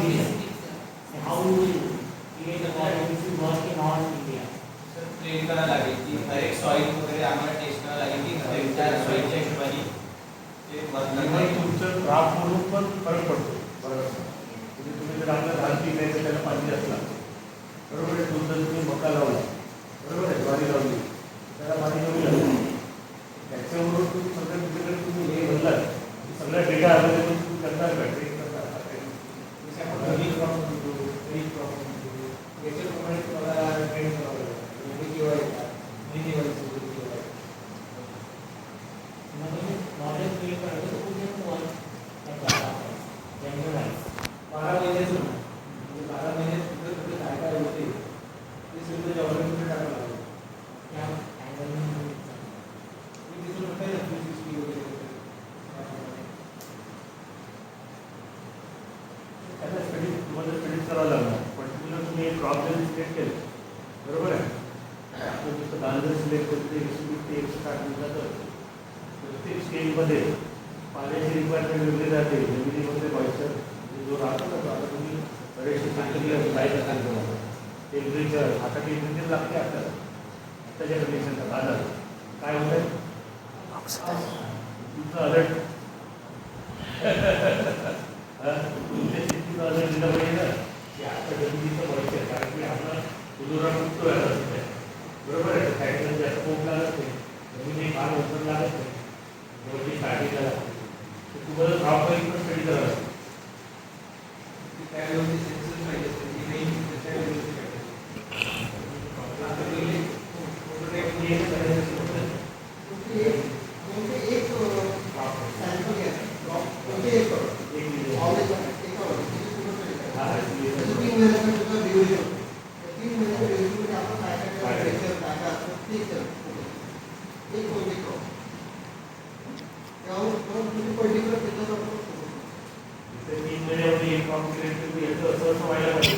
vision. How you will create a model if you work in all India. Sir train करायला लागेल की हर एक soil वगैरे आम्हाला टेस्ट करायला लागेल की हर एक त्या सॉईलच्या हिशोबाने ते आणि तुमचं ड्राफ्ट म्हणून पण फरक पडतो बरोबर. म्हणजे तुम्ही जर आपलं धान पीक आहे तर त्याला पाणी जास्त लागतं बरोबर आहे. तुमचं तुम्ही मका लावला बरोबर आहे, ज्वारी लावली त्याला पाणी कमी लागतं. त्याच्यावरून तुम्ही सगळ्या तुमच्याकडे तुम्ही हे म्हणलात की सगळ्या डेटा अवेलेबल तुम्ही करणार का ट्रेन करणार याच्याप्रमाणे तुम्हाला ट्रेन करावं लागतं. किंवा Model create करायचं तर कुठे पण जनरलाइज 12 महिन्याचं म्हणजे 12 महिन्यात कुठे कुठे काय काय होते ते सगळं गव्हर्नमेंटकडे टाकावं लागतं. त्या अँगल मी तिथून काय FCC वगैरे त्याचा स्टडी तुम्हाला स्टडीज करावं लागणार. पर्टिक्युलर तुम्ही एक क्रॉप जर सिलेक्ट केलं बरोबर आहे. आपण जसं धान जर सिलेक्ट केलं तर 150 160 मिनिटाचं प्रत्येक स्टेजमध्ये पाण्याची रिक्वायरमेंट वेगळी राहते. जमिनीमध्ये मॉइश्चर जो राहतो ना तो आता तुम्ही बरेचसे शेतकरी माहीत असेल तुम्हाला टेम्परेचर आता टेम्परेचर लागते आपल्याला आत्ताच्या कंडिशनला बाजार काय होत आहे तुमचं अलर्ट तुमच्या शेतीचं अलर्ट दिलं पाहिजे ना की आता जमिनीचं मॉइश्चर कारण की आपला उदोरामुक्त व्हायला असतं आहे बरोबर आहे. साईडला जास्त पोट लागत नाही जमिनी फार ओपन लागत नाही जेवढी काळजी घ्यायला लागते तर तुम्हाला ड्रॉप वाईज पण स्टडी करावं लागतं. त्यावेळी सेन्सर पाहिजे असते की नाही त्याच्यावेळी आता पहिले एक करायचं असेल तर एक तीन महिन्यामध्ये एक कॉम्प्युटर असं व्हायला पाहिजे.